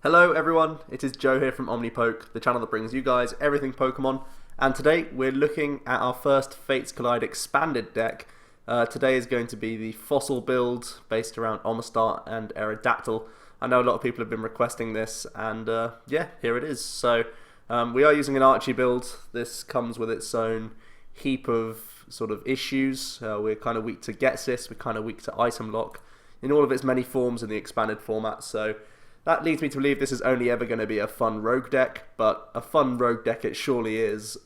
Hello everyone, it is Joe here from OmniPoke, the channel that brings you guys everything Pokemon, and today we're looking at our first Fates Collide expanded deck. Today is going to be the Fossil build based around Omastar and Aerodactyl. I know a lot of people have been requesting this, and yeah, here it is. So we are using an Archie build. This comes with its own heap of sort of issues. We're kind of weak to Get Sys, we're kind of weak to Item Lock in all of its many forms in the expanded format, so that leads me to believe this is only ever going to be a fun rogue deck, but a fun rogue deck it surely is.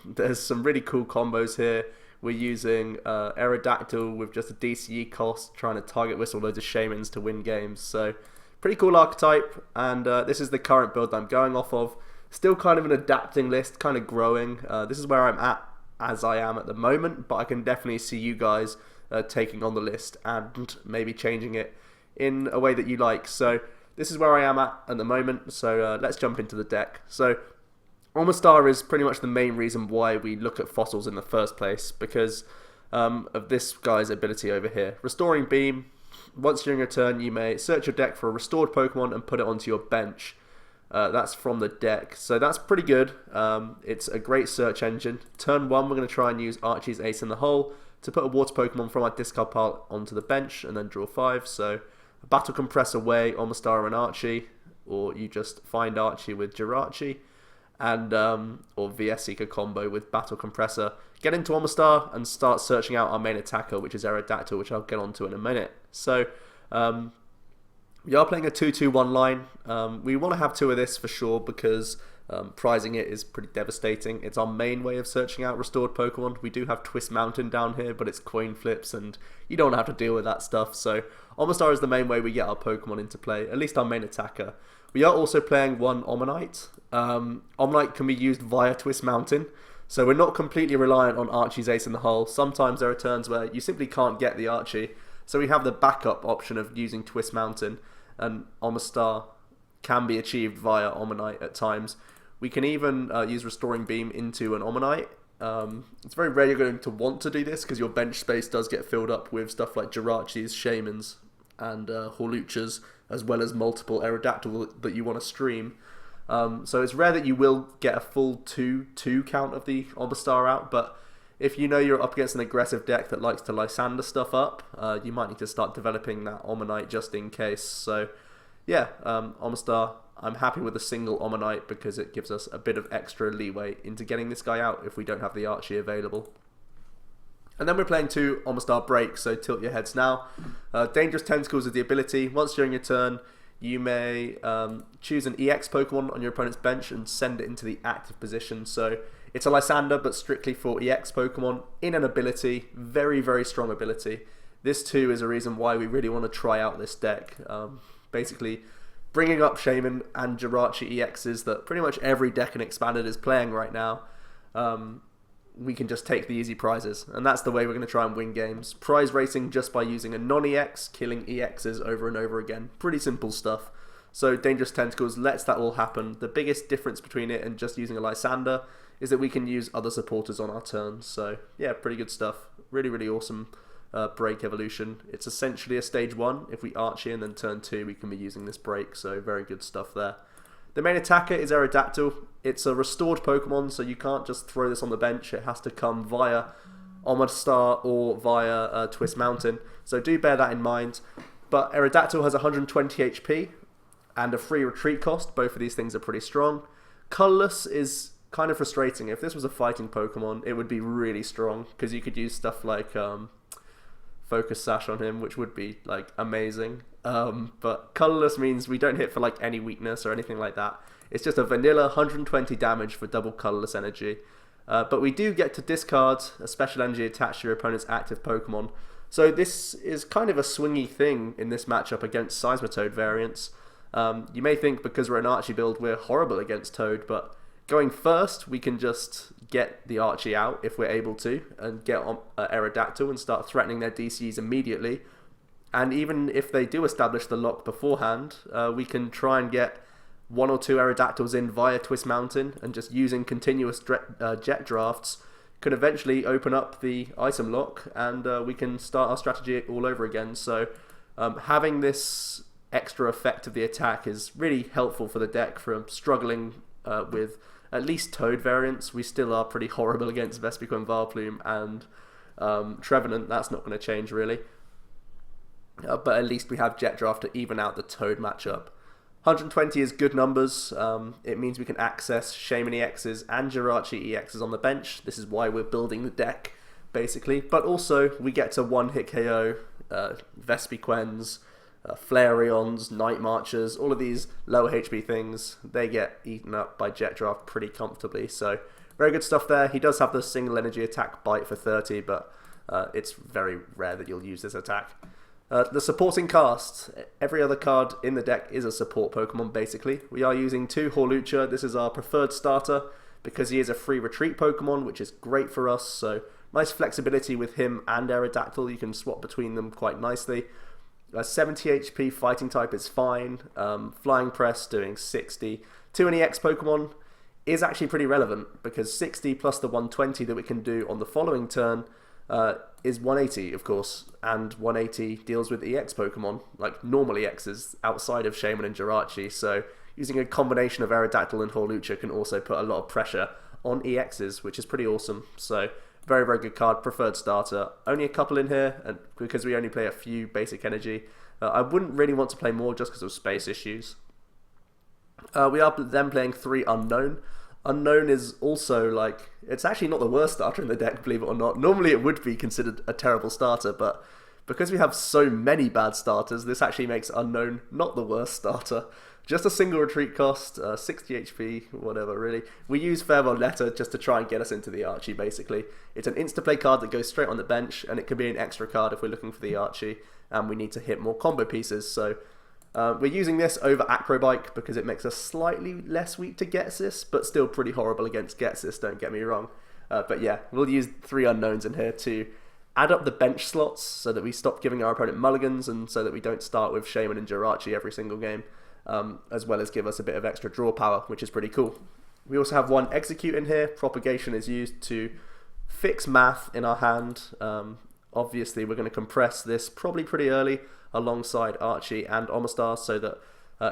There's some really cool combos here. We're using Aerodactyl with just a DCE cost, trying to target whistle loads of Shaymins to win games. So, pretty cool archetype, and this is the current build I'm going off of. Still kind of an adapting list, kind of growing. This is where I'm at, as I am at the moment, but I can definitely see you guys taking on the list and maybe changing it in a way that you like. So, this is where I am at the moment, so let's jump into the deck. So, Omastar is pretty much the main reason why we look at fossils in the first place, because of this guy's ability over here. Restoring Beam. Once during your turn, you may search your deck for a restored Pokemon and put it onto your bench. That's from the deck, so that's pretty good. It's a great search engine. Turn 1, we're going to try and use Archie's Ace in the hole to put a water Pokemon from our discard pile onto the bench and then draw 5, so Battle Compressor away, Omastar and Archie, or you just find Archie with Jirachi, and or VS Seeker combo with Battle Compressor. Get into Omastar and start searching out our main attacker, which is Aerodactyl, which I'll get onto in a minute. So we are playing a 2-2-1 line. We want to have 2 of this for sure, because prizing it is pretty devastating. It's our main way of searching out restored Pokemon. We do have Twist Mountain down here, but it's coin flips and you don't have to deal with that stuff. So Omastar is the main way we get our Pokemon into play, at least our main attacker. We are also playing one Omanyte. Omanyte can be used via Twist Mountain, so we're not completely reliant on Archie's Ace in the hole. Sometimes there are turns where you simply can't get the Archie, so we have the backup option of using Twist Mountain, and Omastar can be achieved via Omanyte at times. We can even use Restoring Beam into an Omanyte. It's very rare you're going to want to do this, because your bench space does get filled up with stuff like Jirachi's, Shaymins, and Hawluchas, as well as multiple Aerodactyl that you want to stream. So it's rare that you will get a full 2 count of the Omastar out, but if you know you're up against an aggressive deck that likes to Lysandre stuff up, you might need to start developing that Omanyte just in case. So yeah, Omastar, I'm happy with a single Omanyte because it gives us a bit of extra leeway into getting this guy out if we don't have the Archie available. And then we're playing 2 Omastar BREAK, so tilt your heads now. Dangerous Tentacles is the ability. Once during your turn, you may choose an EX Pokemon on your opponent's bench and send it into the active position. So it's a Lysandre, but strictly for EX Pokemon in an ability. Very, very strong ability. This too is a reason why we really want to try out this deck. Basically, bringing up Shaymin and Jirachi EXs that pretty much every deck in Expanded is playing right now. We can just take the easy prizes, and that's the way we're going to try and win games. Prize racing just by using a non-EX, killing EXs over and over again. Pretty simple stuff. So Dangerous Tentacles lets that all happen. The biggest difference between it and just using a Lysandre is that we can use other supporters on our turns. So yeah, pretty good stuff. Really, really awesome BREAK evolution. It's essentially a stage 1. If we Archie and then turn 2, we can be using this BREAK, so very good stuff there. The main attacker is Aerodactyl. It's a restored Pokemon, so you can't just throw this on the bench. It has to come via Omastar or via Twist Mountain, so do bear that in mind. But Aerodactyl has 120 HP and a free retreat cost. Both of these things are pretty strong. Colorless is kind of frustrating. If this was a fighting Pokemon, it would be really strong, because you could use stuff like Focus Sash on him, which would be like amazing. But colorless means we don't hit for like any weakness or anything like that. It's just a vanilla 120 damage for double colorless energy. But we do get to discard a special energy attached to your opponent's active Pokemon. So this is kind of a swingy thing in this matchup against Seismitoad variants. You may think because we're an Archie build we're horrible against Toad, but going first, we can just get the Archie out if we're able to, and get on Aerodactyl and start threatening their DCs immediately. And even if they do establish the lock beforehand, we can try and get 1 or 2 Aerodactyls in via Twist Mountain, and just using continuous jet drafts could eventually open up the item lock, and we can start our strategy all over again. So having this extra effect of the attack is really helpful for the deck from struggling with at least Toad variants. We still are pretty horrible against Vespiquen, Vileplume, and Trevenant. That's not going to change really. But at least we have Jet Draft to even out the Toad matchup. 120 is good numbers. It means we can access Shaymin EXs and Jirachi EXs on the bench. This is why we're building the deck, basically. But also, we get to one-hit KO Vespiquens, Flareons, Night Marchers, all of these lower HP things, they get eaten up by Jet Draft pretty comfortably. So, very good stuff there. He does have the single energy attack bite for 30, but it's very rare that you'll use this attack. The supporting cast. Every other card in the deck is a support Pokemon, basically. We are using 2 Hawlucha. This is our preferred starter because he is a free retreat Pokemon, which is great for us. So nice flexibility with him and Aerodactyl. You can swap between them quite nicely. 70 HP fighting type is fine. Flying Press doing 60. 2 EX Pokemon is actually pretty relevant because 60 plus the 120 that we can do on the following turn is 180, of course, and 180 deals with EX Pokemon, like normal EXs, outside of Shaymin and Jirachi, so using a combination of Aerodactyl and Hawlucha can also put a lot of pressure on EXs, which is pretty awesome. So, very, very good card, preferred starter. Only a couple in here, and because we only play a few basic energy. I wouldn't really want to play more just because of space issues. We are then playing 3 Unown. Unown is also, like, it's actually not the worst starter in the deck, believe it or not. Normally it would be considered a terrible starter, but because we have so many bad starters, this actually makes Unown not the worst starter. Just a single retreat cost, 60 HP, whatever really. We use Farewell Letter just to try and get us into the Archie, basically. It's an insta-play card that goes straight on the bench, and it can be an extra card if we're looking for the Archie, and we need to hit more combo pieces, so we're using this over Acrobike because it makes us slightly less weak to Ghetsis, but still pretty horrible against Ghetsis, don't get me wrong. But yeah, we'll use 3 Unowns in here to add up the bench slots so that we stop giving our opponent mulligans and so that we don't start with Shaymin and Jirachi every single game, as well as give us a bit of extra draw power, which is pretty cool. We also have 1 Exeggcute in here. Propagation is used to fix math in our hand. Obviously, we're going to compress this probably pretty early alongside Archie and Omastar so that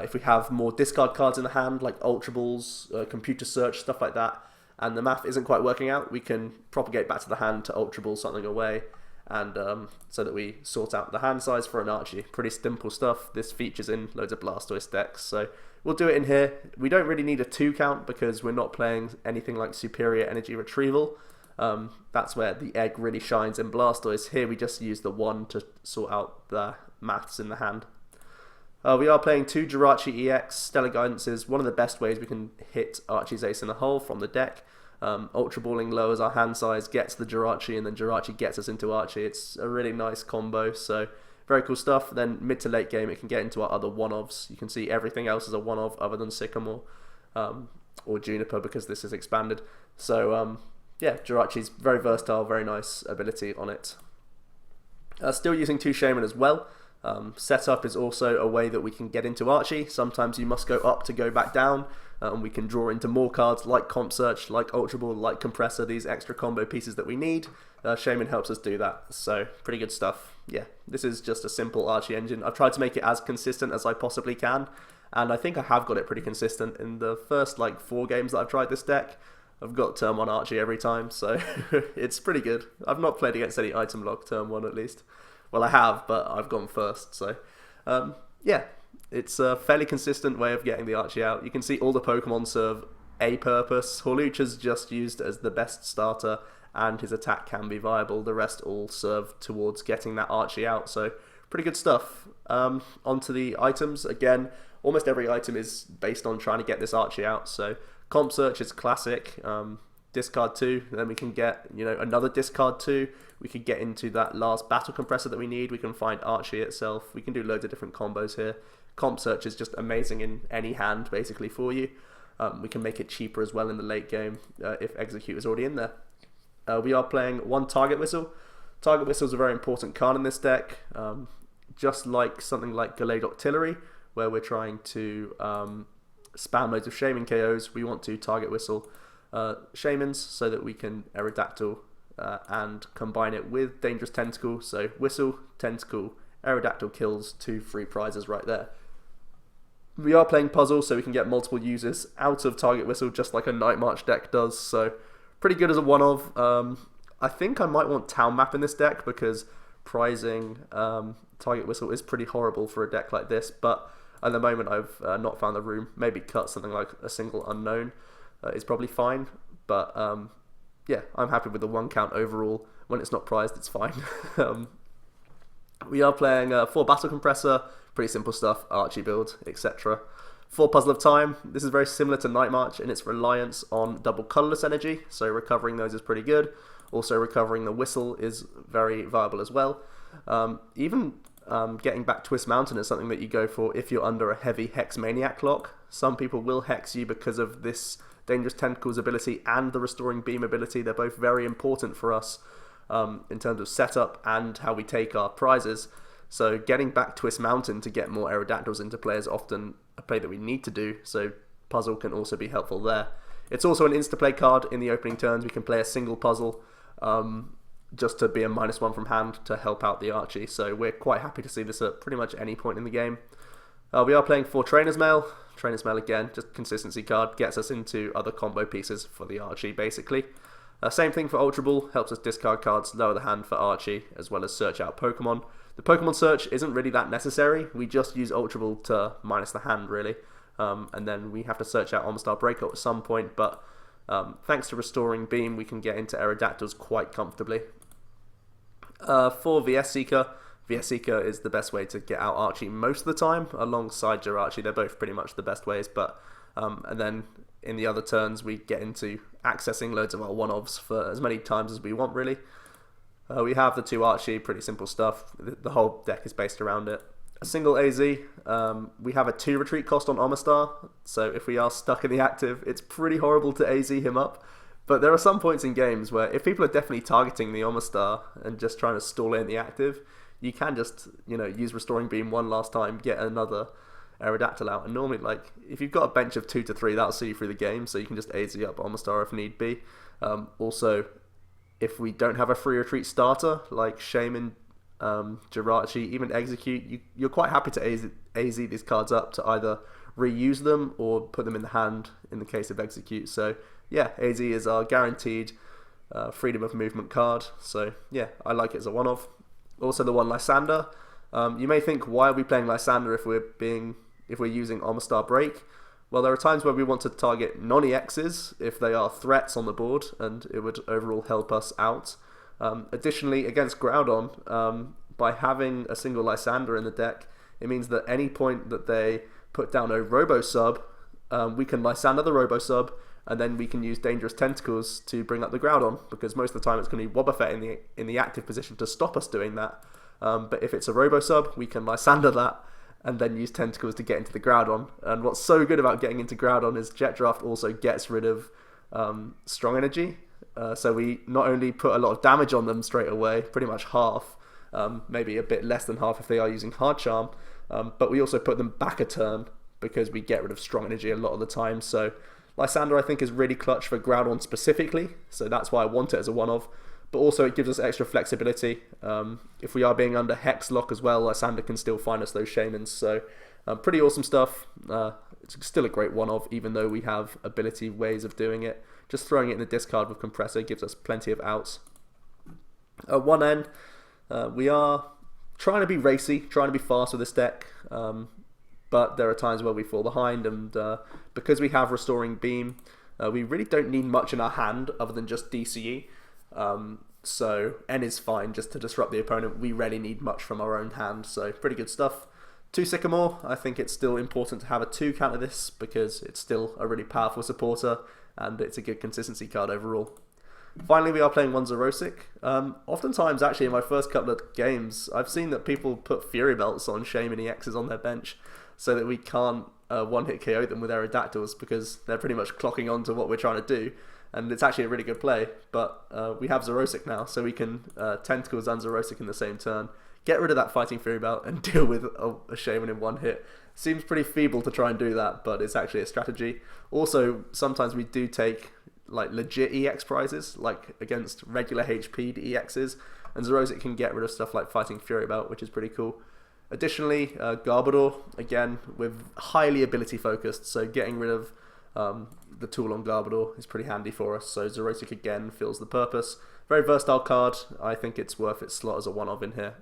if we have more discard cards in the hand, like Ultra Balls, Computer Search, stuff like that, and the math isn't quite working out, we can propagate back to the hand to Ultra Ball something away, and so that we sort out the hand size for an Archie. Pretty simple stuff. This features in loads of Blastoise decks, so we'll do it in here. We don't really need a 2 count because we're not playing anything like Superior Energy Retrieval. That's where the egg really shines in Blastoise. Here we just use the 1 to sort out the maths in the hand. We are playing 2 Jirachi EX. Stellar Guidance is one of the best ways we can hit Archie's Ace in the hole from the deck. Ultra Balling lowers our hand size, gets the Jirachi, and then Jirachi gets us into Archie. It's a really nice combo, so very cool stuff. Then mid to late game it can get into our other one-offs. You can see everything else is a one-off other than Sycamore or Juniper because this is expanded. So yeah, Jirachi's very versatile, very nice ability on it. Still using 2 Shaymin as well. Setup is also a way that we can get into Archie. Sometimes you must go up to go back down, and we can draw into more cards like Comp Search, like Ultra Ball, like Compressor, these extra combo pieces that we need. Shaymin helps us do that, so pretty good stuff. Yeah, this is just a simple Archie engine. I've tried to make it as consistent as I possibly can, and I think I have got it pretty consistent. In the first like 4 games that I've tried this deck, I've got turn 1 Archie every time, so it's pretty good. I've not played against any item lock turn 1 at least. Well, I have, but I've gone first, so yeah, it's a fairly consistent way of getting the Archie out. You can see all the Pokemon serve a purpose. Hawlucha's just used as the best starter, and his attack can be viable. The rest all serve towards getting that Archie out, so pretty good stuff. Onto the items. Again, almost every item is based on trying to get this Archie out, so Comp Search is classic. Discard 2, then we can get, you know, another discard 2. We could get into that last Battle Compressor that we need. We can find Archie itself. We can do loads of different combos here. Comp Search is just amazing in any hand, basically, for you. We can make it cheaper as well in the late game if Exeggcute is already in there. We are playing 1 Target Whistle. Target Whistle is a very important card in this deck. Just like something like Aerodactyl, where we're trying to spam loads of Shaymin KOs, we want to Target Whistle Shaymins so that we can Aerodactyl and combine it with Dangerous Tentacle. So Whistle, Tentacle, Aerodactyl kills 2 free prizes right there. We are playing Puzzle, so we can get multiple users out of Target Whistle, just like a Night March deck does, so pretty good as a one-of. I think I might want Town Map in this deck, because prizing Target Whistle is pretty horrible for a deck like this, but at the moment I've not found the room. Maybe cut something like a single Unown is probably fine, but yeah, I'm happy with the 1 count overall. When it's not prized, it's fine. We are playing 4 Battle Compressor, pretty simple stuff, Archie build, etc. 4 Puzzle of Time. This is very similar to Night March in its reliance on double colorless energy, so recovering those is pretty good. Also recovering the Whistle is very viable as well. Even getting back Twist Mountain is something that you go for if you're under a heavy Hex Maniac lock. Some people will Hex you because of this Dangerous Tentacles ability and the Restoring Beam ability. They're both very important for us in terms of setup and how we take our prizes. So getting back Twist Mountain to get more Aerodactyls into play is often a play that we need to do, so Puzzle can also be helpful there. It's also an insta-play card in the opening turns. We can play a single Puzzle just to be a -1 from hand to help out the Archie, so we're quite happy to see this at pretty much any point in the game. We are playing 4 Trainer's Mail. Trainer's Mail again, just consistency card, gets us into other combo pieces for the Archie basically. Same thing for Ultra Ball, helps us discard cards, lower the hand for Archie, as well as search out Pokemon. The Pokemon search isn't really that necessary, we just use Ultra Ball to minus the hand really, and then we have to search out Omastar BREAK at some point, but thanks to Restoring Beam we can get into Aerodactyls quite comfortably. For VS Seeker, VS Seeker is the best way to get out Archie most of the time, alongside Jirachi. They're both pretty much the best ways, but and then in the other turns we get into accessing loads of our one-offs for as many times as we want really. We have the 2 Archie, pretty simple stuff. The whole deck is based around it. A single AZ, we have a 2 retreat cost on Omastar, so if we are stuck in the active, it's pretty horrible to AZ him up. But there are some points in games where if people are definitely targeting the Omastar and just trying to stall in the active, you can just, you know, use Restoring Beam one last time, get another Aerodactyl out, and normally, like, if you've got a bench of 2 to 3, that'll see you through the game, so you can just AZ up Omastar if need be. Also, if we don't have a free retreat starter, like Shaymin, Jirachi, even Exeggcute, you're quite happy to AZ these cards up to either reuse them or put them in the hand in the case of Exeggcute. So yeah, AZ is our guaranteed freedom of movement card, so yeah, I like it as a one-off. Also the 1 Lysandre. You may think, why are we playing Lysandre if we're using Omastar BREAK? Well, there are times where we want to target non-EXs if they are threats on the board, and it would overall help us out. Additionally, against Groudon, by having a single Lysandre in the deck, it means that any point that they put down a Robo-Sub, we can Lysandre the Robo-Sub, and then we can use Dangerous Tentacles to bring up the Groudon, because most of the time it's going to be Wobbuffet in the active position to stop us doing that. But if it's a Robo-Sub, we can Lysandre that, and then use Tentacles to get into the Groudon. And what's so good about getting into Groudon is Jet Draft also gets rid of Strong Energy. So we not only put a lot of damage on them straight away, pretty much half, maybe a bit less than half if they are using Hard Charm, but we also put them back a turn because we get rid of Strong Energy a lot of the time. So Lysandre I think is really clutch for Groudon specifically, so that's why I want it as a one-of. But also it gives us extra flexibility. If we are being under Hex Lock as well, Lysandre can still find us those Shaymins. So pretty awesome stuff. It's still a great one-of, even though we have ability ways of doing it. Just throwing it in the discard with Compressor gives us plenty of outs. At one end, we are trying to be racy, trying to be fast with this deck. But there are times where we fall behind, and because we have Restoring Beam, we really don't need much in our hand other than just DCE. So N is fine just to disrupt the opponent. We rarely need much from our own hand, so pretty good stuff. 2 Sycamore, I think it's still important to have a 2 counter this because it's still a really powerful supporter and it's a good consistency card overall. Finally, we are playing 1 Xerosic. Oftentimes, actually, in my first couple of games, I've seen that people put Fury Belts on Shaymin EXs on their bench so that we can't one-hit KO them with Aerodactyls because they're pretty much clocking on to what we're trying to do. And it's actually a really good play, but we have Xerosic now, so we can Tentacles and Xerosic in the same turn, get rid of that Fighting Fury Belt, and deal with a Shaymin in one hit. Seems pretty feeble to try and do that, but it's actually a strategy. Also, sometimes we do take like legit EX prizes, like against regular HP'd EXs, and Xerosic can get rid of stuff like Fighting Fury Belt, which is pretty cool. Additionally, Garbodor, again, we're highly ability focused, so getting rid of the tool on Garbodor is pretty handy for us. So Xerosic again fills the purpose. Very versatile card. I think it's worth its slot as a one-of in here.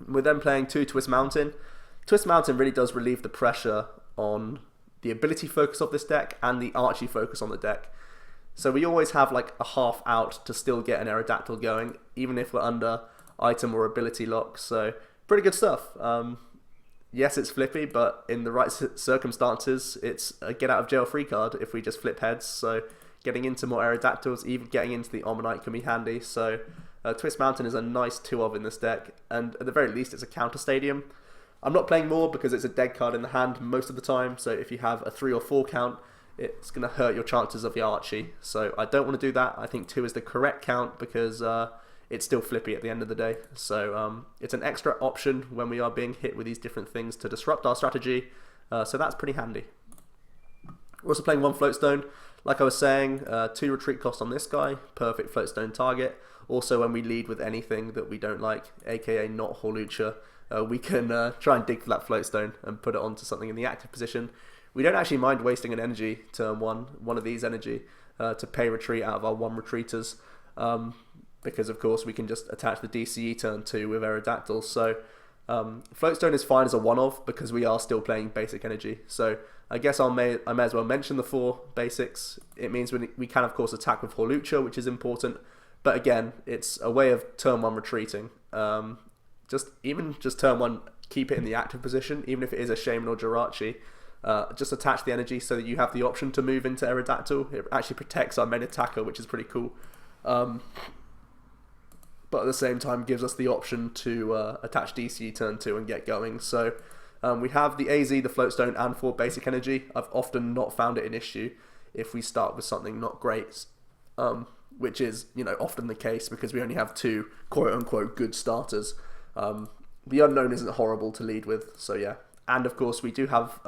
We're then playing 2 Twist Mountain. Twist Mountain really does relieve the pressure on the ability focus of this deck and the Archie focus on the deck. So we always have like a half out to still get an Aerodactyl going, even if we're under item or ability lock. So pretty good stuff. Yes, it's flippy, but in the right circumstances, it's a get out of jail free card if we just flip heads. So getting into more Aerodactyls, even getting into the Omanyte can be handy. So Twist Mountain is a nice 2-of in this deck, and at the very least it's a counter stadium. I'm not playing more because it's a dead card in the hand most of the time, so if you have a 3 or 4 count, it's going to hurt your chances of the Archie. So I don't want to do that. I think 2 is the correct count because it's still flippy at the end of the day. So it's an extra option when we are being hit with these different things to disrupt our strategy. So that's pretty handy. We're also playing 1 Floatstone. Like I was saying, 2 retreat cost on this guy, perfect Floatstone target. Also when we lead with anything that we don't like, aka not Hawlucha, we can try and dig for that Floatstone and put it onto something in the active position. We don't actually mind wasting an energy turn one of these energy, to pay retreat out of our 1 retreaters. Because of course we can just attach the DCE turn 2 with Aerodactyl. So Floatstone is fine as a one-off because we are still playing basic energy. So I guess I may as well mention the 4 basics. It means we can of course attack with Hawlucha, which is important. But again, it's a way of turn 1 retreating. Just turn 1, keep it in the active position, even if it is a Shaymin or Jirachi. Just attach the energy so that you have the option to move into Aerodactyl. It actually protects our main attacker, which is pretty cool. But at the same time gives us the option to attach DC turn 2 and get going. So we have the AZ, the Floatstone, and 4 basic energy. I've often not found it an issue if we start with something not great, which is often the case because we only have 2 quote-unquote good starters. The Unown isn't horrible to lead with, so yeah. And of course we do have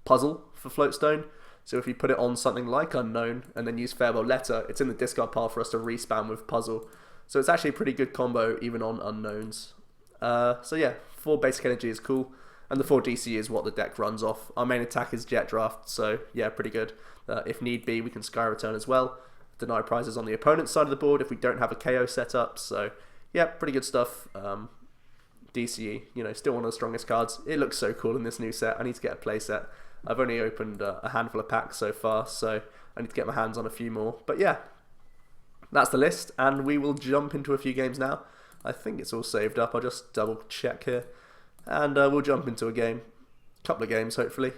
Puzzle for Floatstone. So if you put it on something like Unown and then use Farewell Letter, it's in the discard pile for us to respam with Puzzle. So it's actually a pretty good combo even on Unowns. So yeah, 4 basic energy is cool. And the 4 DC is what the deck runs off. Our main attack is Jet Draft, so yeah, pretty good. If need be, we can Sky Return as well. Deny prizes on the opponent's side of the board if we don't have a KO set up. So yeah, pretty good stuff. DCE, still one of the strongest cards. It looks so cool in this new set. I need to get a play set. I've only opened a handful of packs so far, so I need to get my hands on a few more. But yeah, that's the list, and we will jump into a few games now. I think it's all saved up. I'll just double check here, and we'll jump into a game. Couple of games, hopefully.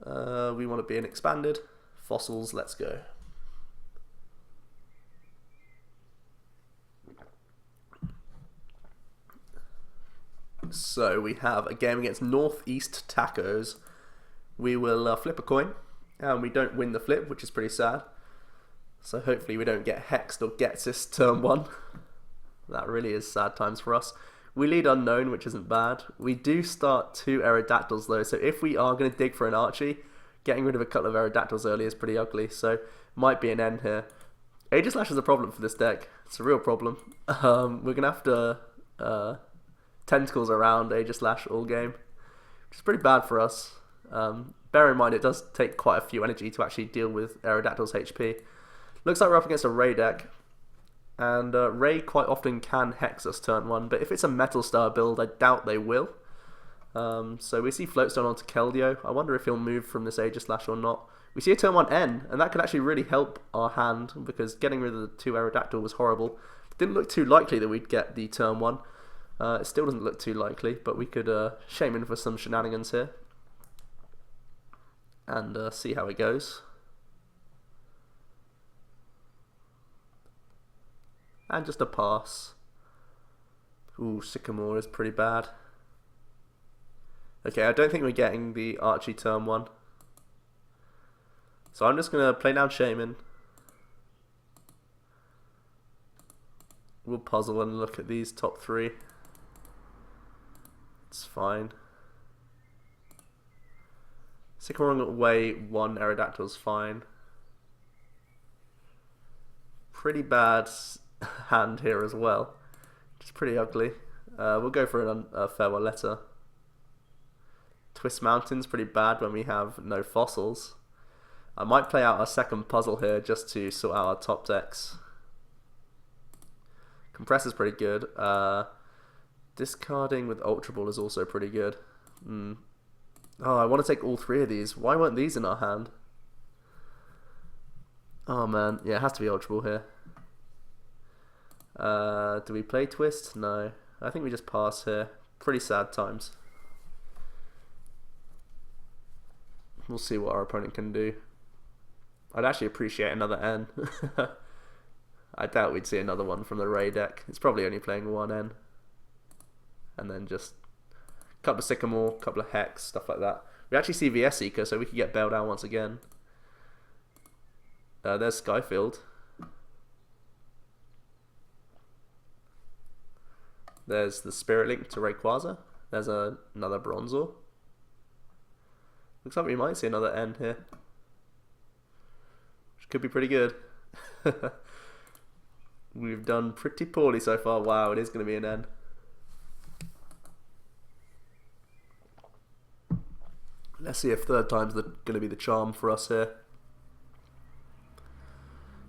We want to be an expanded. Fossils, let's go. So we have a game against Northeast Tacos. We will flip a coin, and we don't win the flip, which is pretty sad. So hopefully we don't get hexed or Getsis turn 1. That really is sad times for us. We lead Unown, which isn't bad. We do start 2 Aerodactyls though, so if we are going to dig for an Archie, getting rid of a couple of Aerodactyls early is pretty ugly, so might be an N here. Aegislash is a problem for this deck. It's a real problem. We're going to have to Tentacles around Aegislash all game, which is pretty bad for us. Bear in mind it does take quite a few energy to actually deal with Aerodactyl's HP. Looks like we're up against a Ray deck, and Ray quite often can hex us turn 1, but if it's a Metal Star build, I doubt they will. So we see Floatstone onto Keldeo. I wonder if he'll move from this Aegislash or not. We see a turn 1 N, and that could actually really help our hand, because getting rid of the 2 Aerodactyl was horrible. Didn't look too likely that we'd get the turn 1. It still doesn't look too likely, but we could Shaymin for some shenanigans here. And see how it goes. And just a pass. Ooh, Sycamore is pretty bad. Okay, I don't think we're getting the Archie turn 1. So I'm just going to play down Shaymin. We'll puzzle and look at these top 3. It's fine. Sycamore away 1 Aerodactyl's fine. Pretty bad hand here as well, which is pretty ugly. We'll go for a farewell letter. Twist Mountain's pretty bad when we have no fossils. I might play out our second puzzle here just to sort out our top decks. Compressor's pretty good. Discarding with Ultra Ball is also pretty good. Oh, I want to take all three of these. Why weren't these in our hand? Oh man, yeah, it has to be Ultra Ball here. Do we play Twist? No. I think we just pass here. Pretty sad times. We'll see what our opponent can do. I'd actually appreciate another N. I doubt we'd see another one from the Ray deck. It's probably only playing one N. And then just a couple of Sycamore, a couple of Hex, stuff like that. We actually see VS Seeker, so we could get bailed out once again. There's Skyfield. There's the Spirit Link to Rayquaza. There's another Bronzor. Looks like we might see another N here. Which could be pretty good. We've done pretty poorly so far. Wow, it is going to be an N. Let's see if third time's going to be the charm for us here.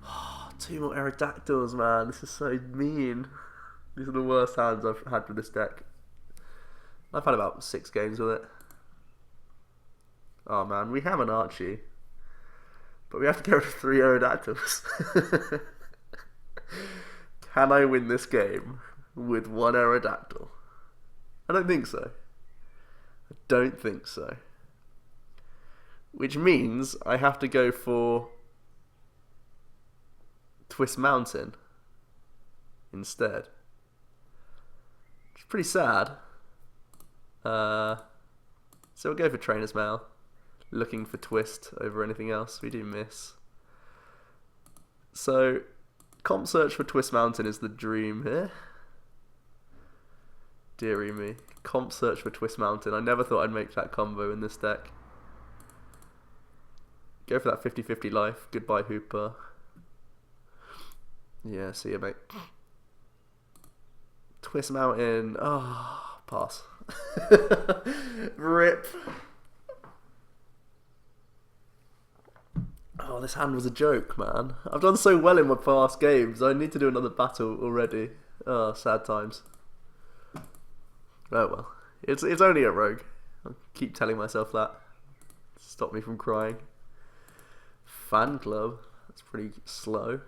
Oh, 2 more Aerodactyls, man. This is so mean. These are the worst hands I've had with this deck. I've had about 6 games with it. Oh man, we have an Archie. But we have to go with 3 Aerodactyls. Can I win this game with 1 Aerodactyl? I don't think so. I don't think so. Which means I have to go for Twist Mountain instead. Which is pretty sad. So we'll go for Trainer's Mail. Looking for Twist over anything else. We do miss. So, comp search for Twist Mountain is the dream here. Deary me. Comp search for Twist Mountain. I never thought I'd make that combo in this deck. Go for that 50-50 life. Goodbye, Hooper. Yeah, see you, mate. Twist Mountain. Oh, pass. Rip. Oh, this hand was a joke, man. I've done so well in my past games. I need to do another battle already. Oh, sad times. Oh well. It's only a rogue. I'll keep telling myself that. Stop me from crying. Fan Club. That's pretty slow.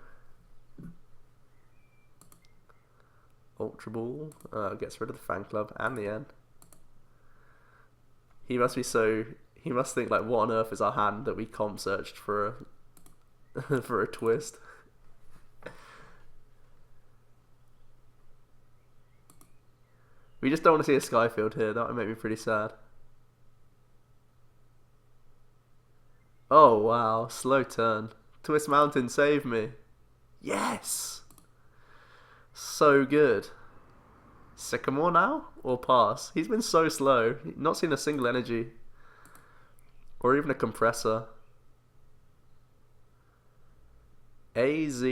Ultra Ball. Gets rid of the Fan Club and the N. He must be so... He must think, like, what on earth is our hand that we comp searched for a, for a twist. We just don't want to see a Skyfield here. That would make me pretty sad. Oh, wow. Slow turn. Twist Mountain, save me. Yes! So good. Sycamore now? Or pass? He's been so slow. Not seen a single energy. Or even a compressor. AZ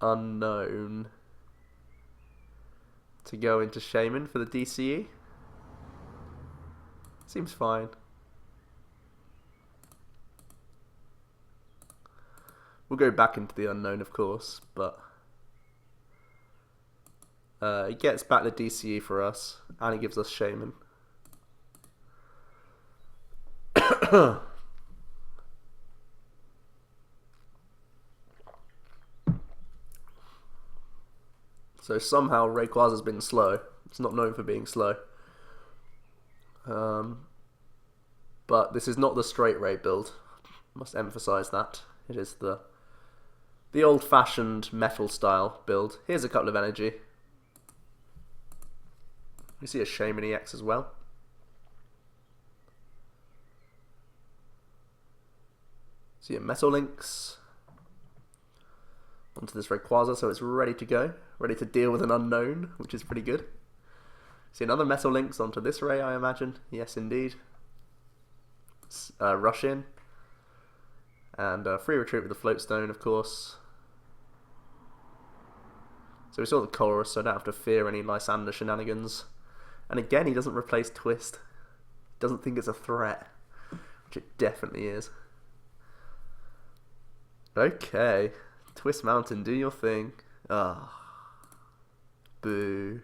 Unown. To go into Shaymin for the DCE. Seems fine. We'll go back into the Unown, of course, but it gets back the DCE for us, and it gives us Shaymin. So somehow Rayquaza's been slow. It's not known for being slow. But this is not the straight Ray build. Must emphasize that. It is the old-fashioned metal style build. Here's a couple of energy. We see a Shaymin EX as well. See a Metal Links onto this Rayquaza, so it's ready to go. Ready to deal with an unknown, which is pretty good. See another Metal Links onto this Ray, I imagine. Yes, indeed. Rush in. And free retreat with the Float Stone, of course. So we saw the Colorless, so I don't have to fear any Lysandre shenanigans. And again, he doesn't replace Twist. Doesn't think it's a threat, which it definitely is. Okay, Twist Mountain, do your thing. Ah, boo.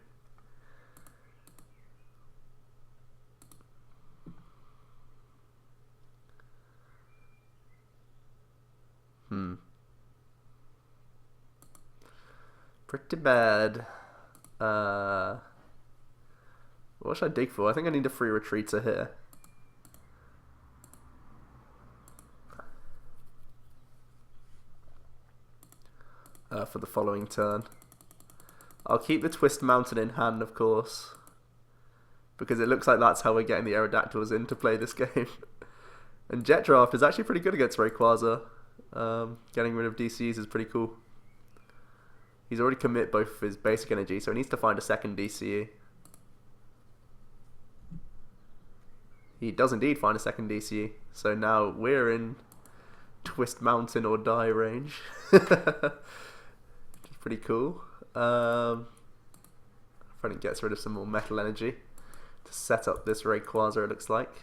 Pretty bad. What should I dig for? I think I need a free retreater here. For the following turn. I'll keep the Twist Mountain in hand, of course, because it looks like that's how we're getting the Aerodactyls in to play this game. And Jet Draft is actually pretty good against Rayquaza. Getting rid of DCs is pretty cool. He's already commit both of his basic energy, so he needs to find a second DCE. He does indeed find a second DCE, so now we're in Twist Mountain or die range. Which is pretty cool. Finally gets rid of some more metal energy to set up this Rayquaza, it looks like.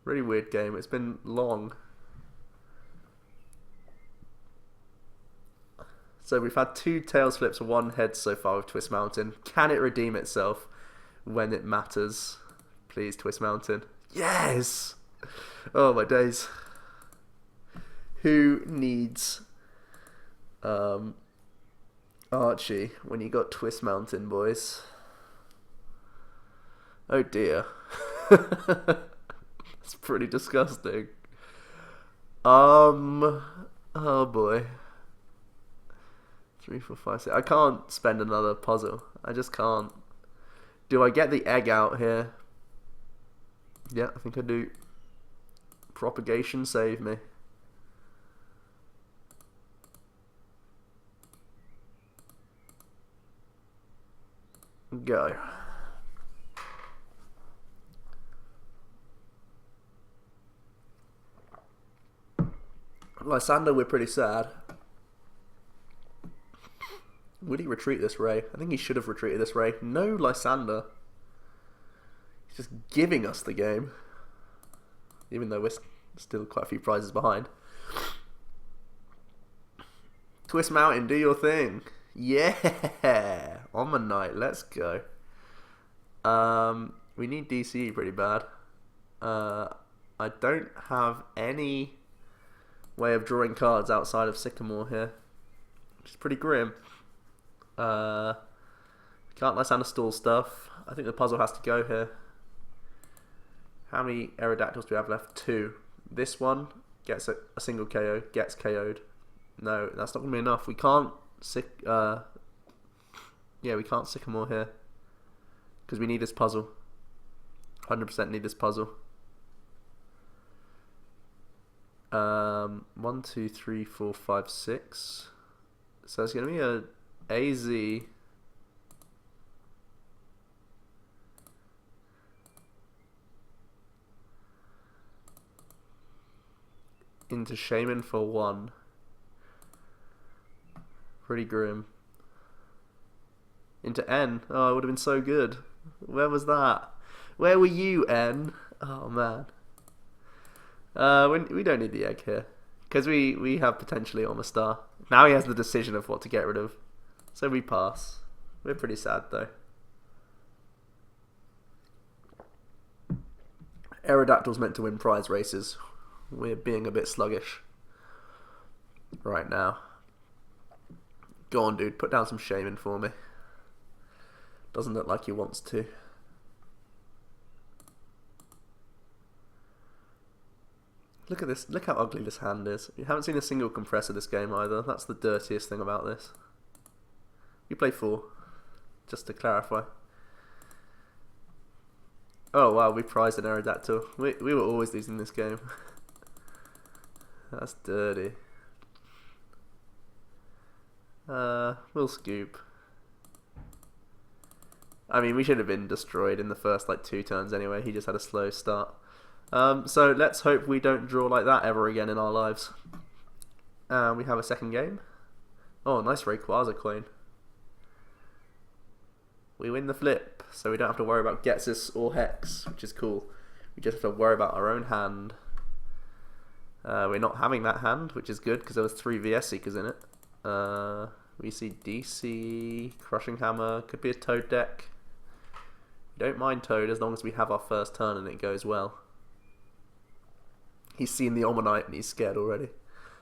Really weird game. It's been long. So we've had 2 tails flips, 1 head so far with Twist Mountain. Can it redeem itself when it matters? Please, Twist Mountain. Yes! Oh my days. Who needs Archie when you got Twist Mountain, boys? Oh dear. It's pretty disgusting. Oh boy. 3, 4, 5, 6. I can't spend another puzzle. I just can't. Do I get the egg out here? Yeah, I think I do. Propagation, save me. Go. Lysandre, we're pretty sad. Would he retreat this Ray? I think he should have retreated this Ray. No Lysandre. He's just giving us the game. Even though we're still quite a few prizes behind. Twist Mountain, do your thing. Yeah! Omanyte, let's go. We need DCE pretty bad. I don't have any way of drawing cards outside of Sycamore here, which is pretty grim. Can't Lysandre stall stuff. I think the puzzle has to go here. How many Aerodactyls do we have left? 2. This one gets a single KO, gets KO'd. No, that's not going to be enough. We can't we can't Sycamore here because we need this puzzle. 100% need this puzzle. 1, 2, 3, 4, 5, 6. So it's going to be a AZ into Shaymin for 1. Pretty grim. Into N. Oh, it would have been so good. Where was that? Where were you, N? Oh man. We don't need the egg here because we have potentially Omastar. Now he has the decision of what to get rid of, so we pass. We're pretty sad though. Aerodactyl's meant to win prize races. We're being a bit sluggish right now. Go on, dude. Put down some Shaymin for me. Doesn't look like he wants to. Look at this. Look how ugly this hand is. You haven't seen a single compressor this game either. That's the dirtiest thing about this. You play 4, just to clarify. Oh wow, we prized an Aerodactyl. We were always losing this game. That's dirty. We'll scoop. I mean, we should have been destroyed in the first like 2 turns anyway. He just had a slow start. So let's hope we don't draw like that ever again in our lives. We have a second game. Oh, nice Rayquaza coin. We win the flip, so we don't have to worry about Getsus or Hex, which is cool. We just have to worry about our own hand. We're not having that hand, which is good because there was 3 VS Seekers in it. We see DC, Crushing Hammer, could be a Toad deck. We don't mind Toad as long as we have our first turn and it goes well. He's seen the Omanyte and he's scared already.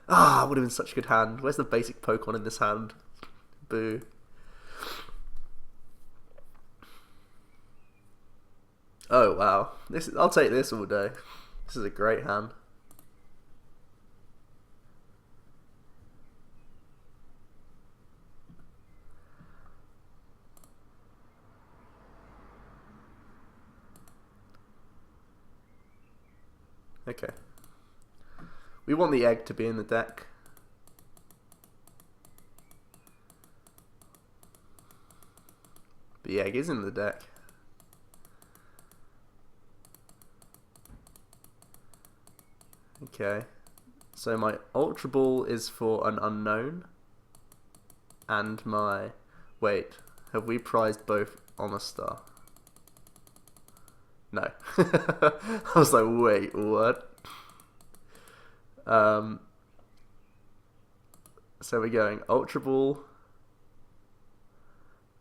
Ah, would have been such a good hand. Where's the basic Pokemon in this hand? Boo. Oh wow, I'll take this all day. This is a great hand. Okay. We want the egg to be in the deck. The egg is in the deck. Okay. So my Ultra Ball is for an Unown. And my... Wait. Have we prized both Omastar? No. I was like, wait, what? So we're going Ultra Ball.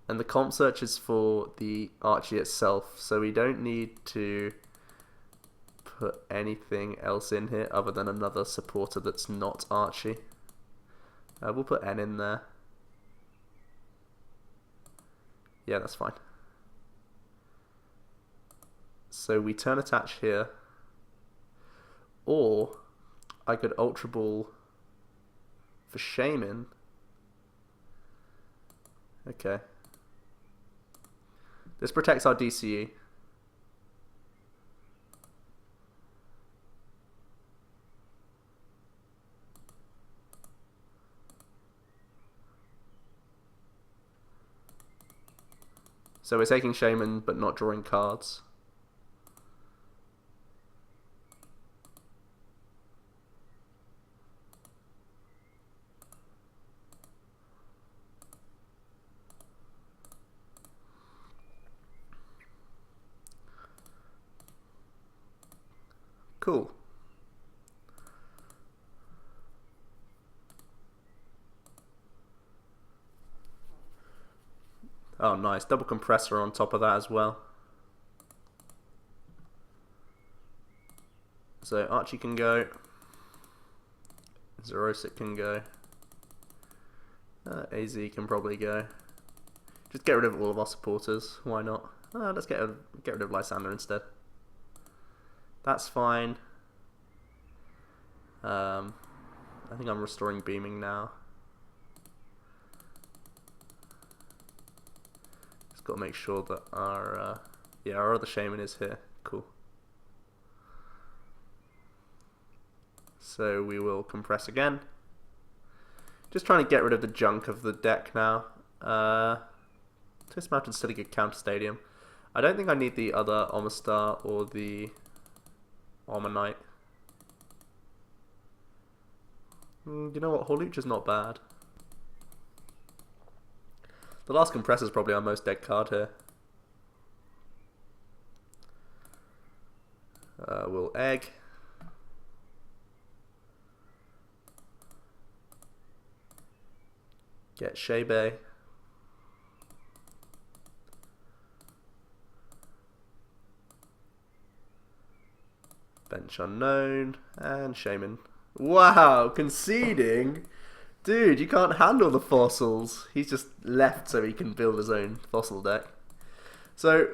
And the comp search is for the Archie itself. So we don't need to put anything else in here other than another supporter that's not Archie. We'll put N in there. Yeah, that's fine. So we turn attach here. Or I could Ultra Ball for Shaymin. Okay. This protects our DCE. So we're taking Shaymin but not drawing cards. Cool. Oh, nice. Double Compressor on top of that as well. So Archie can go. Xerosic can go. AZ can probably go. Just get rid of all of our supporters. Why not? Let's get rid of Lysandre instead. That's fine. I think I'm restoring beaming now. Just got to make sure that our our other Shaymin is here. Cool. So we will compress again. Just trying to get rid of the junk of the deck now. Twist Mountain's still a good counter stadium. I don't think I need the other Omastar or the Omanyte. You know what, Hawlucha's not bad. The last Compressor is probably our most dead card here. We'll egg. Get Shaymin. Bench Unown and Shaymin. Wow, conceding? Dude, you can't handle the fossils. He's just left so he can build his own fossil deck. So,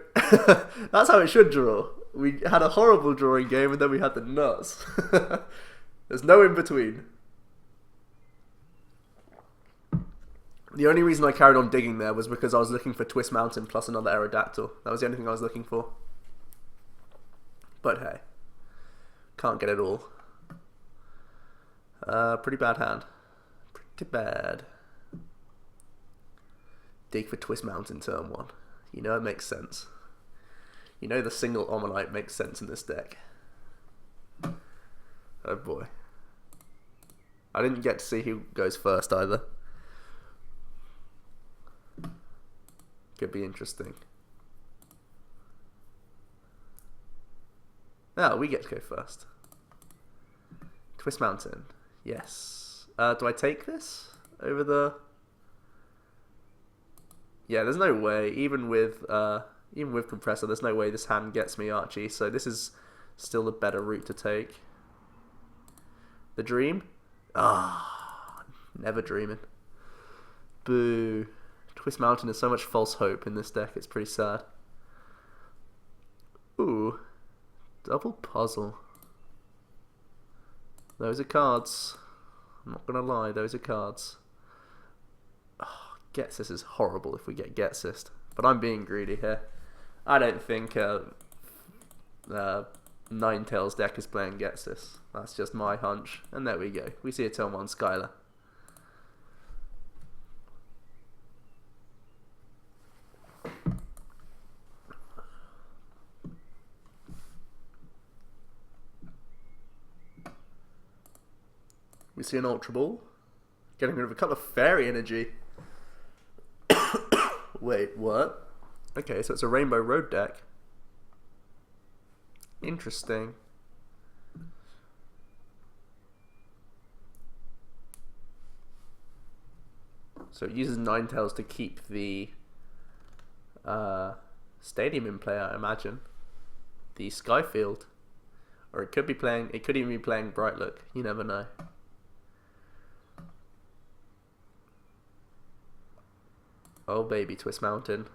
that's how it should draw. We had a horrible drawing game and then we had the nuts. There's no in between. The only reason I carried on digging there was because I was looking for Twist Mountain plus another Aerodactyl. That was the only thing I was looking for. But hey, can't get it all. Pretty bad hand. Pretty bad. Dig for Twist Mountain turn 1. You know it makes sense. You know the single Omanyte makes sense in this deck. Oh boy. I didn't get to see who goes first either. Could be interesting. Oh, we get to go first. Twist Mountain. Yes. Do I take this over the... Yeah, there's no way. Even with Compressor, there's no way this hand gets me Archie. So this is still the better route to take. The Dream? Ah, never dreaming. Boo. Twist Mountain is so much false hope in this deck. It's pretty sad. Ooh. Double Puzzle. Those are cards. I'm not going to lie, those are cards. Oh, Getsist is horrible if we get Getsist. But I'm being greedy here. I don't think Ninetales deck is playing Getsist. That's just my hunch. And there we go. We see a turn 1 Skylar. We see an Ultra Ball. Getting rid of a couple of Fairy Energy. Wait, what? Okay, so it's a Rainbow Road deck. Interesting. So it uses Ninetales to keep the Stadium in play, I imagine. The Skyfield. Or it could even be playing Bright Look. You never know. Oh baby, Twist Mountain.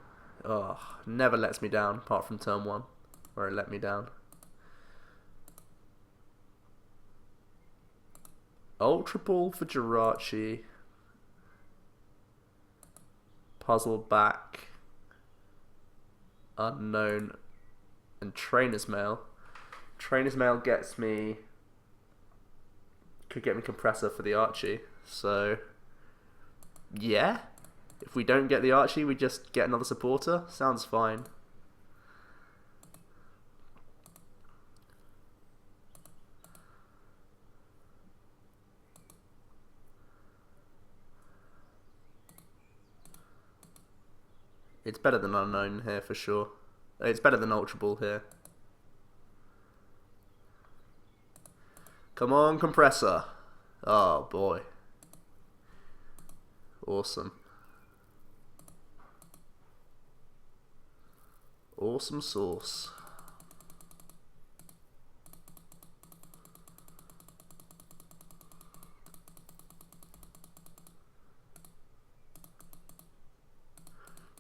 Oh, never lets me down apart from turn 1, where it let me down. Ultra Ball for Jirachi. Puzzle back. Unown. And Trainer's Mail. Trainer's Mail gets me... Could get me Compressor for the Archie. So... Yeah. If we don't get the Archie, we just get another supporter. Sounds fine. It's better than Unown here for sure. It's better than Ultra Ball here. Come on, Compressor. Oh boy. Awesome. Awesome sauce.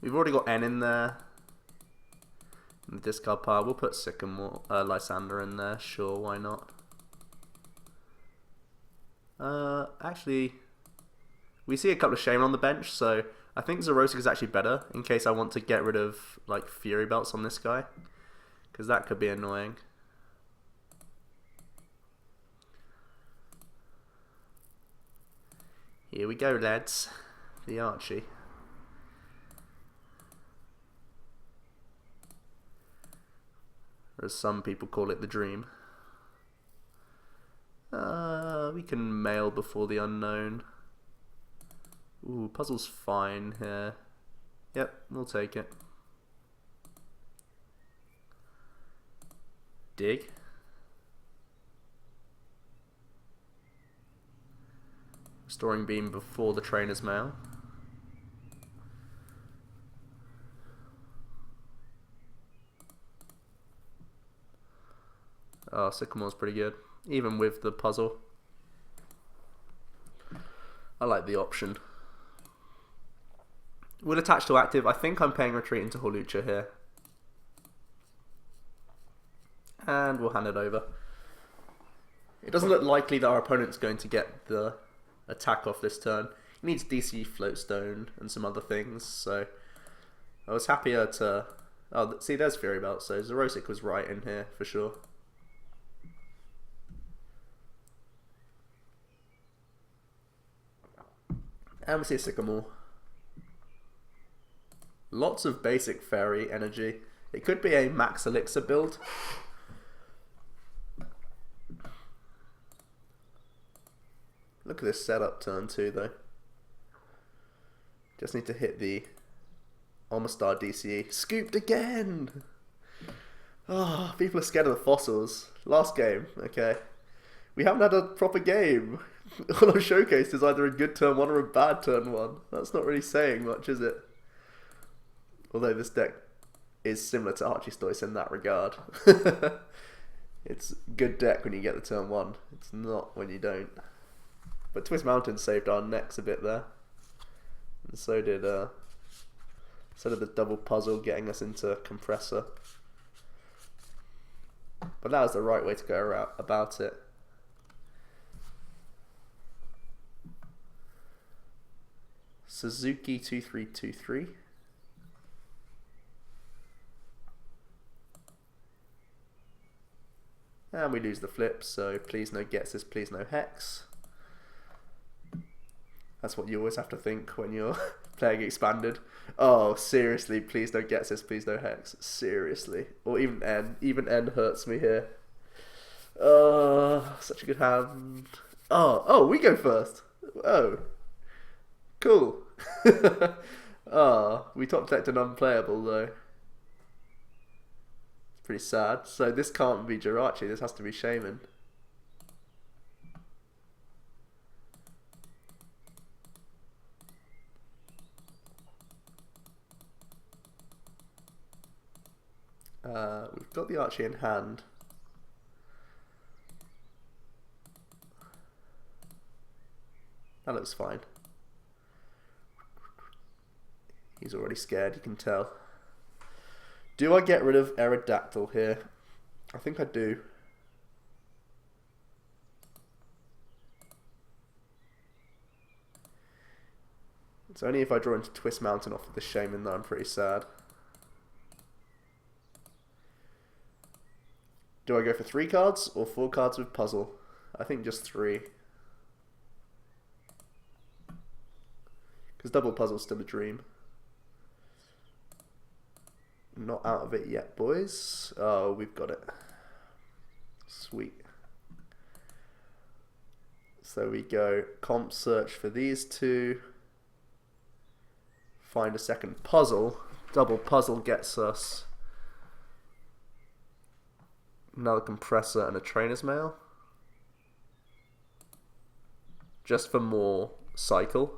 We've already got N in there. In the discard pile, we'll put Sycamore, Lysandre in there. Sure, why not? Actually, we see a couple of Shaymin on the bench, so I think Xerosic is actually better in case I want to get rid of like Fury Belts on this guy, because that could be annoying. Here we go, lads. The Archie. Or as some people call it, the Dream. We can mail before the Unown. Ooh, Puzzle's fine here. Yep, we'll take it. Dig. Storing Beam before the Trainer's Mail. Oh, Sycamore's pretty good, even with the puzzle. I like the option. We'll attach to active. I think I'm paying retreat into Hawlucha here. And we'll hand it over. It doesn't look likely that our opponent's going to get the attack off this turn. He needs DC Floatstone and some other things, so I was happier to... Oh, see, there's Fury Belt, so Xerosic was right in here for sure. And we see a Sycamore. Lots of basic fairy energy. It could be a max elixir build. Look at this setup turn 2 though. Just need to hit the Omastar DCE. Scooped again! Oh, people are scared of the fossils. Last game, okay. We haven't had a proper game. All I've showcased is either a good turn 1 or a bad turn 1. That's not really saying much, is it? Although this deck is similar to Archie Ace in that regard. It's a good deck when you get the turn 1. It's not when you don't. But Twist Mountain saved our necks a bit there. And so did the double puzzle getting us into Compressor. But that was the right way to go about it. Suzuki 2323. And we lose the flip, so please no Getses, please no Hex. That's what you always have to think when you're playing Expanded. Oh, seriously, please don't Getses, please no Hex. Seriously. Or even N. Even N hurts me here. Such a good hand. Oh, we go first. Oh. Cool. We top decked an unplayable though. Pretty sad. So this can't be Jirachi, this has to be Shaymin. We've got the Archie in hand. That looks fine. He's already scared, you can tell. Do I get rid of Aerodactyl here? I think I do. It's only if I draw into Twist Mountain off of the Shaymin that I'm pretty sad. Do I go for 3 cards or 4 cards with puzzle? I think just 3. Because double puzzle's still a dream. Not out of it yet, boys. Oh, we've got it. Sweet. So we go comp search for these 2. Find a second puzzle. Double puzzle gets us another compressor and a trainer's mail. Just for more cycle.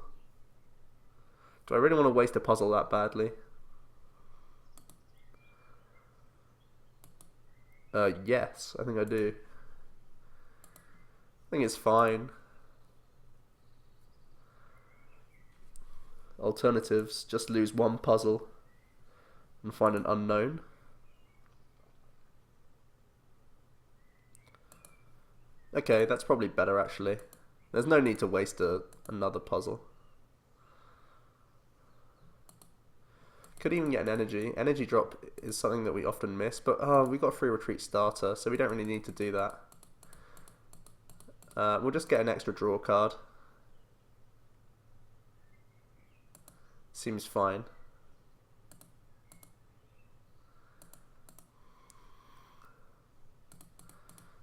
Do I really want to waste a puzzle that badly? Yes, I think I do. I think it's fine. Alternatives, just lose 1 puzzle and find an unknown. Okay, that's probably better actually. There's no need to waste another puzzle. Could even get an energy. Energy drop is something that we often miss, but we got a free retreat starter, so we don't really need to do that. We'll just get an extra draw card. Seems fine.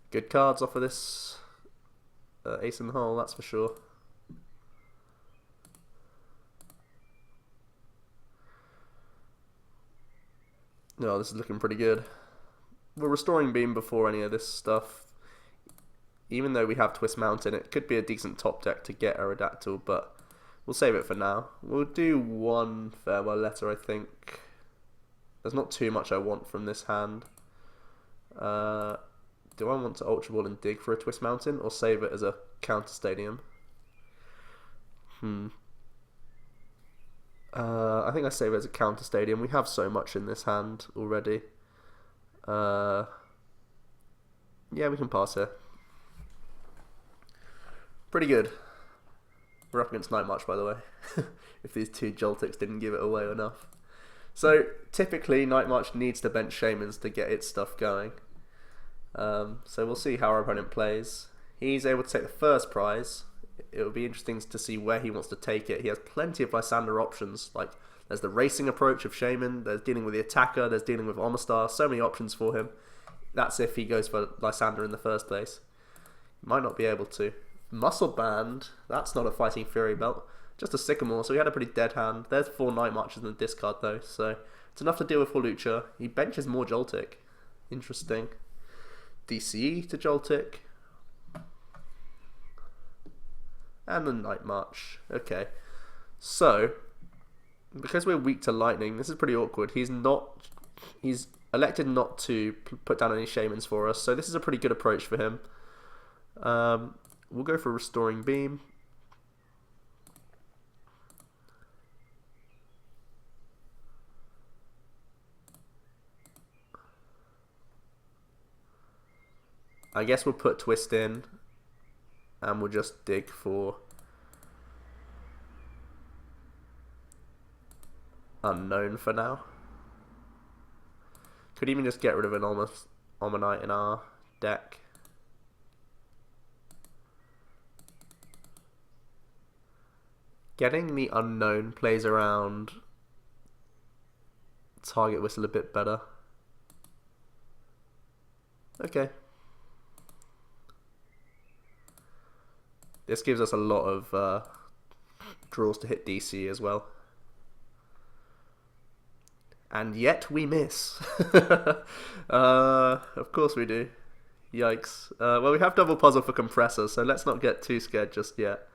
Good cards off of this ace in the hole, that's for sure. No, this is looking pretty good. We're restoring beam before any of this stuff. Even though we have Twist Mountain, it could be a decent top deck to get Aerodactyl, but we'll save it for now. We'll do 1 farewell letter, I think. There's not too much I want from this hand. Do I want to Ultra Ball and dig for a Twist Mountain, or save it as a counter stadium? I think I save it as a counter stadium. We have so much in this hand already. Yeah, we can pass here. Pretty good. We're up against Night March, by the way. If these 2 Joltics didn't give it away enough. So, typically, Night March needs to bench Shaymins to get its stuff going. So we'll see how our opponent plays. He's able to take the first prize. It will be interesting to see where he wants to take it. He has plenty of Lysandre options. Like, there's the racing approach of Shaymin, there's dealing with the attacker, there's dealing with Omastar. So many options for him. That's if he goes for Lysandre in the first place. He might not be able to. Muscle Band. That's not a Fighting Fury belt. Just a Sycamore, so he had a pretty dead hand. There's 4 Night Marches in the discard though, so it's enough to deal with Hawlucha. He benches more Joltik. Interesting. DCE to Joltik. And the Night March. Okay. So, because we're weak to Lightning, this is pretty awkward. He's elected not to put down any Shaymins for us, so this is a pretty good approach for him. We'll go for Restoring Beam. I guess we'll put Twist in, and we'll just dig for Unown for now. Could even just get rid of an Omanyte in our deck. Getting the Unown plays around Target Whistle a bit better. Okay. This gives us a lot of draws to hit DC as well. And yet we miss. Of course we do. Yikes. Well, we have double puzzle for Compressor, so let's not get too scared just yet.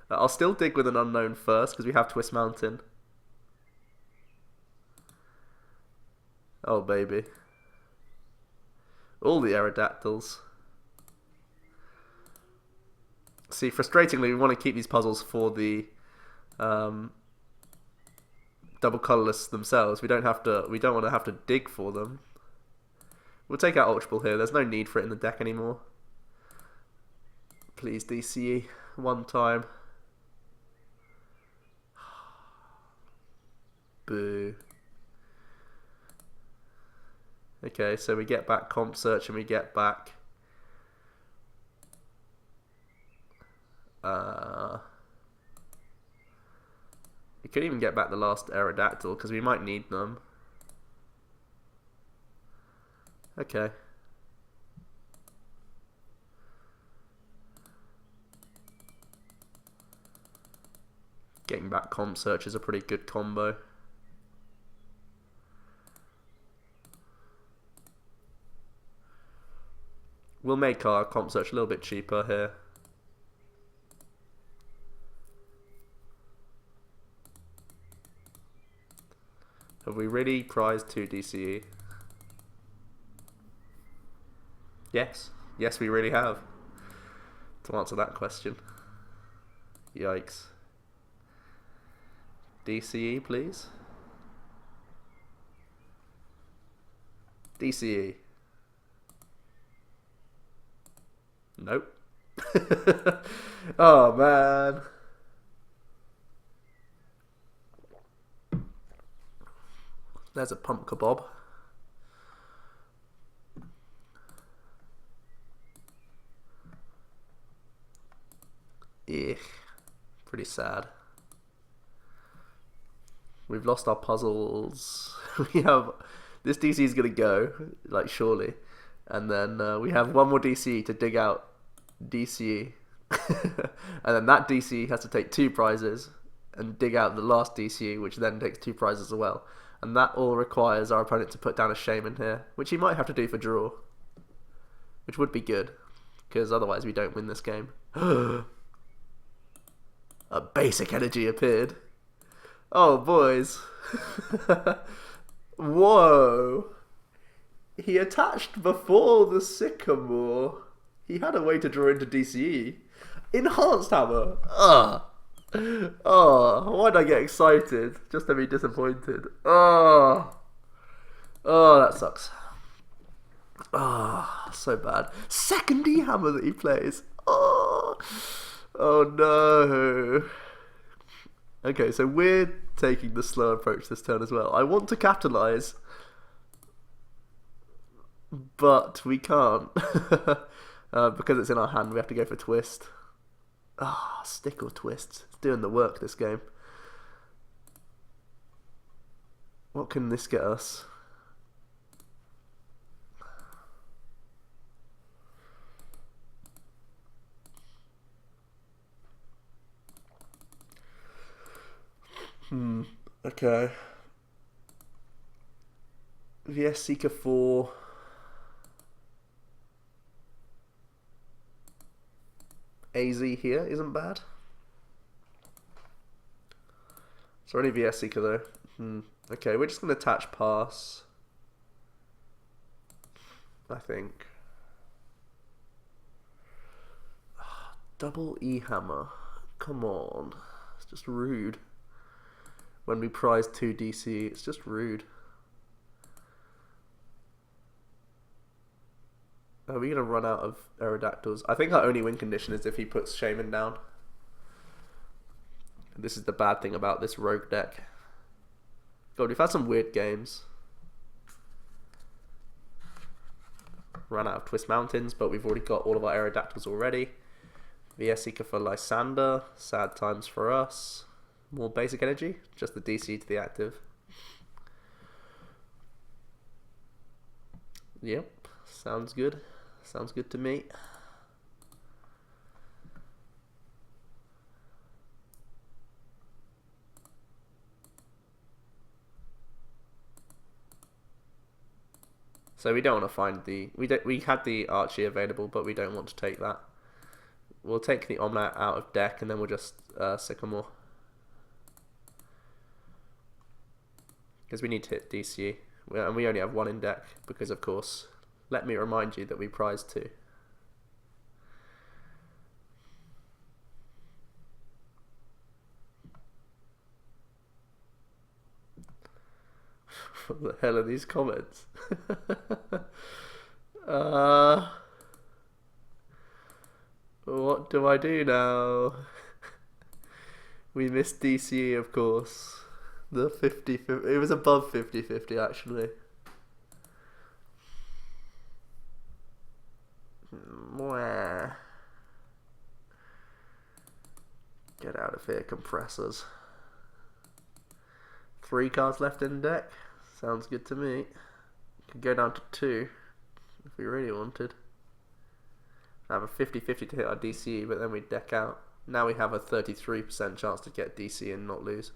I'll still dig with an Unown first, because we have Twist Mountain. Oh, baby. All the Aerodactyls. See, frustratingly, we want to keep these puzzles for the Double COlorless themselves. We don't want to have to dig for them. We'll take out Ultra Ball here. There's no need for it in the deck anymore. Please DCE one time. Boo. Okay, so we get back Comp Search and we get back we could even get back the last Aerodactyl because we might need them. Okay. Getting back Comp Search is a pretty good combo. We'll make our Comp Search a little bit cheaper here. Have we really prized 2 DCE? Yes. Yes, we really have. To answer that question. Yikes. DCE, please. DCE. Nope. Oh, man. There's a Pump Kebab. Yeah, pretty sad. We've lost our puzzles. We have this DC is gonna go, like surely, and then we have one more DC to dig out DCE, and then that DC has to take 2 prizes and dig out the last DCE, which then takes 2 prizes as well. And that all requires our opponent to put down a Shaymin here, which he might have to do for draw. Which would be good, because otherwise we don't win this game. A basic energy appeared. Oh, boys. Whoa. He attached before the Sycamore. He had a way to draw into DCE. Enhanced Hammer. Ugh. Oh, why did I get excited? Just to be disappointed. Oh, that sucks. Oh, so bad. Second E-Hammer that he plays. Oh no. Okay, so we're taking the slow approach this turn as well. I want to capitalize, but we can't. Because it's in our hand, we have to go for Twist. Ah, Stick or Twist. It's doing the work, this game. What can this get us? Okay. VS Seeker 4. AZ here isn't bad. It's already VS Seeker though. Okay, we're just going to attach pass. I think. Double E hammer. Come on. It's just rude. When we prize 2 DC, it's just rude. Are we going to run out of Aerodactyls? I think our only win condition is if he puts Shaymin down. This is the bad thing about this rogue deck. God, we've had some weird games. Ran out of Twist Mountains, but we've already got all of our Aerodactyls already. VS Seeker for Lysandre. Sad times for us. More basic energy. Just the DC to the active. Yep. Sounds good. Sounds good to me. So we don't want to find the... We had the Archie available, but we don't want to take that. We'll take the Omanyte out of deck, and then we'll just Sycamore. Because we need to hit DC. And we only have 1 in deck, because of course... Let me remind you that we prize 2. What the hell are these comments? What do I do now? We missed DCE, of course. The 50-50. It was above 50-50 actually. Get out of here, compressors. 3 cards left in deck. Sounds good to me. Could go down to 2 if we really wanted. I have a 50-50 to hit our DCE, but then we deck out. Now we have a 33% chance to get DC and not lose.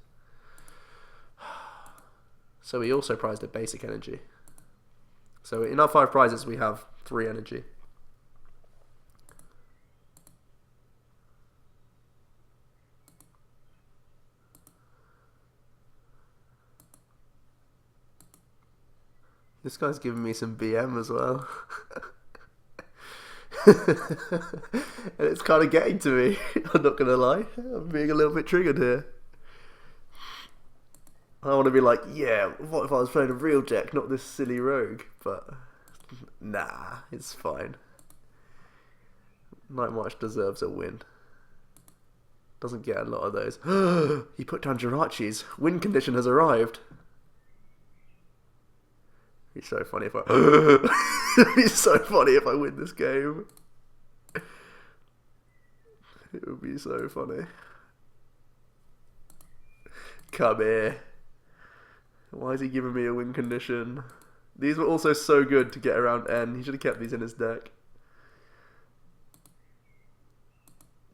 So we also prized a basic energy. So in our 5 prizes we have 3 energy. This guy's giving me some BM as well. And it's kind of getting to me. I'm not going to lie. I'm being a little bit triggered here. I want to be like, yeah, what if I was playing a real deck, not this silly rogue? But nah, it's fine. Night March deserves a win. Doesn't get a lot of those. He put down Jirachi's. Win condition has arrived. It'd be so funny if I... It'd be so funny if I win this game. It would be so funny. Come here. Why is he giving me a win condition? These were also so good to get around N. He should have kept these in his deck.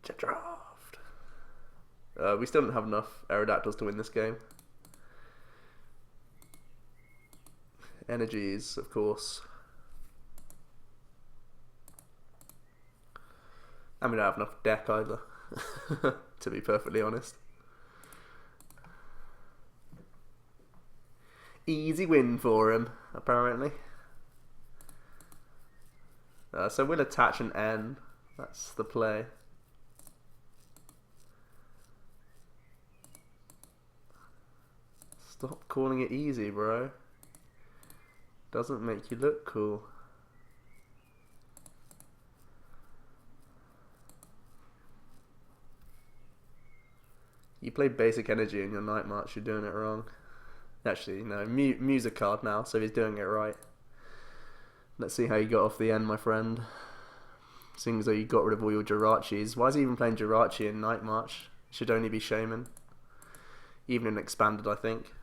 Jet draft. We still don't have enough Aerodactyls to win this game. Energies, of course. And we don't have enough deck either, to be perfectly honest. Easy win for him, apparently. So we'll attach an N. That's the play. Stop calling it easy, bro. Doesn't make you look cool. You play basic energy in your Night March, you're doing it wrong. Actually, no, Mew's a card now, so he's doing it right. Let's see how you got off the end, my friend. Seeing as though you got rid of all your Jirachis. Why is he even playing Jirachi in Night March? It should only be Shaymin. Even in Expanded, I think.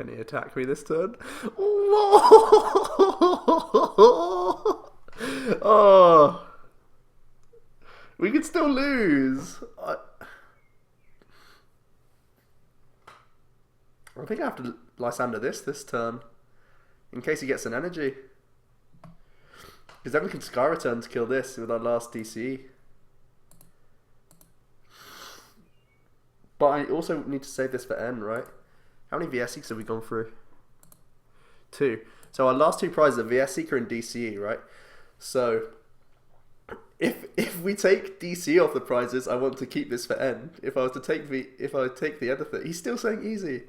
Can he attack me this turn? Oh, we could still lose. I think I have to Lysandre this turn in case he gets an energy. Because then we can Sky Return to kill this with our last DCE. But I also need to save this for N, right? How many VS Seekers have we gone through? 2. So our last 2 prizes are VS Seeker and DCE, right? So if we take DCE off the prizes, I want to keep this for N. If I was to take the other thing, he's still saying easy.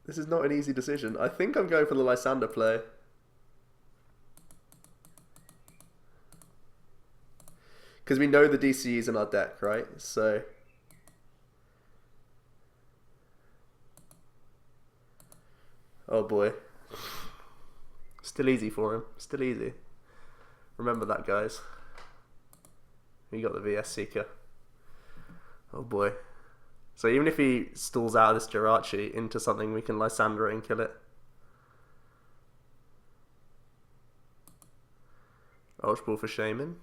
This is not an easy decision. I think I'm going for the Lysandre play. Because we know the DCE is in our deck, right? So oh boy. Still easy for him. Still easy. Remember that, guys. We got the VS Seeker. Oh boy. So even if he stalls out of this Jirachi into something, we can Lysandre and kill it. Ultra Ball for Shaymin.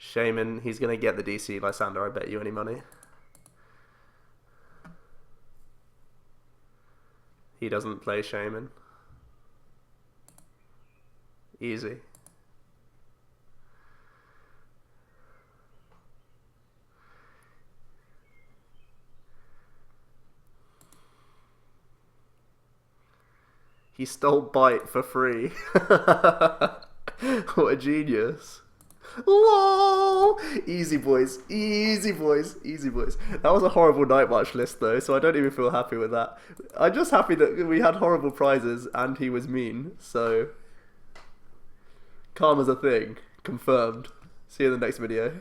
Shaymin, he's going to get the DC Lysandre, I bet you any money. He doesn't play Shaymin. Easy. He stole Bite for free. What a genius. LOL! Easy boys, easy boys, easy boys. That was a horrible Night March list though, so I don't even feel happy with that. I'm just happy that we had horrible prizes and he was mean, so karma's a thing. Confirmed. See you in the next video.